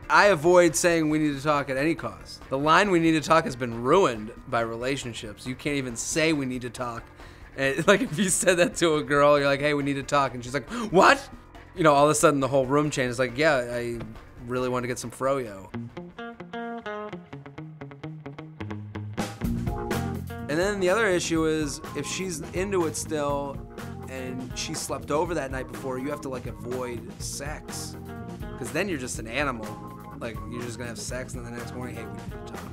I avoid saying we need to talk at any cost. The line we need to talk has been ruined by relationships. You can't even say we need to talk. And like if you said that to a girl, you're like, hey, we need to talk. And she's like, what? You know, all of a sudden the whole room changes. Like, yeah, I really want to get some froyo. And then the other issue is if she's into it still and she slept over that night before, you have to like avoid sex. Because then you're just an animal. Like, you're just gonna have sex and then the next morning, hey, we need to talk.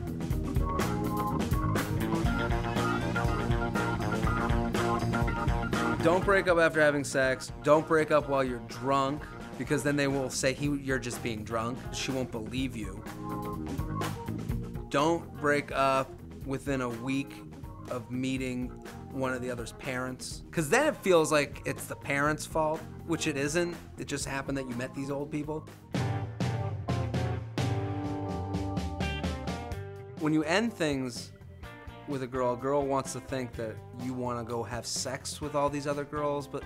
Don't break up after having sex. Don't break up while you're drunk, because then they will say you're just being drunk. She won't believe you. Don't break up within a week of meeting one of the other's parents, because then it feels like it's the parents' fault, which it isn't. It just happened that you met these old people. When you end things with a girl wants to think that you want to go have sex with all these other girls, but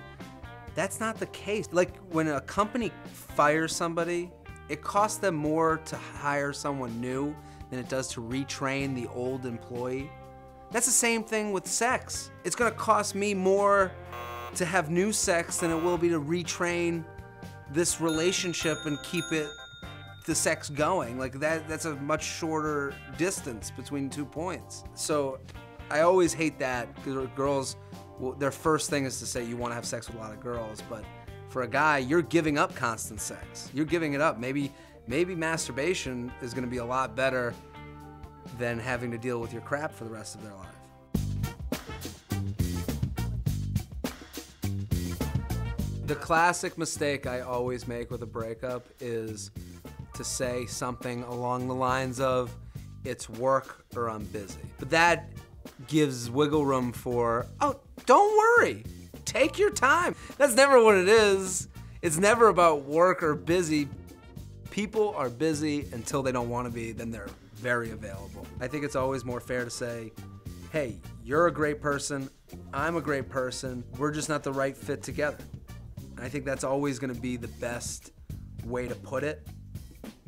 that's not the case. Like when a company fires somebody, it costs them more to hire someone new than it does to retrain the old employee. That's the same thing with sex. It's gonna cost me more to have new sex than it will be to retrain this relationship and keep the sex going. Like that's a much shorter distance between 2 points. So I always hate that, because girls, well, their first thing is to say you wanna have sex with a lot of girls, but for a guy, you're giving up constant sex. You're giving it up. Maybe masturbation is gonna be a lot better than having to deal with your crap for the rest of their life. The classic mistake I always make with a breakup is to say something along the lines of, it's work or I'm busy. But that gives wiggle room for, oh, don't worry, take your time. That's never what it is. It's never about work or busy. People are busy until they don't want to be, then they're very available. I think it's always more fair to say, hey, you're a great person, I'm a great person, we're just not the right fit together. And I think that's always gonna be the best way to put it,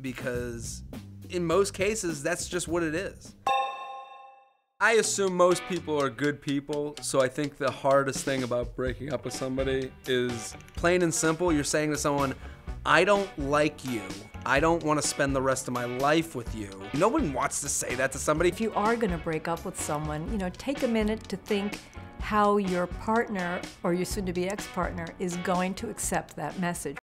because in most cases, that's just what it is. I assume most people are good people, so I think the hardest thing about breaking up with somebody is plain and simple, you're saying to someone, I don't like you. I don't want to spend the rest of my life with you. No one wants to say that to somebody. If you are going to break up with someone, you know, take a minute to think how your partner or your soon-to-be ex-partner is going to accept that message.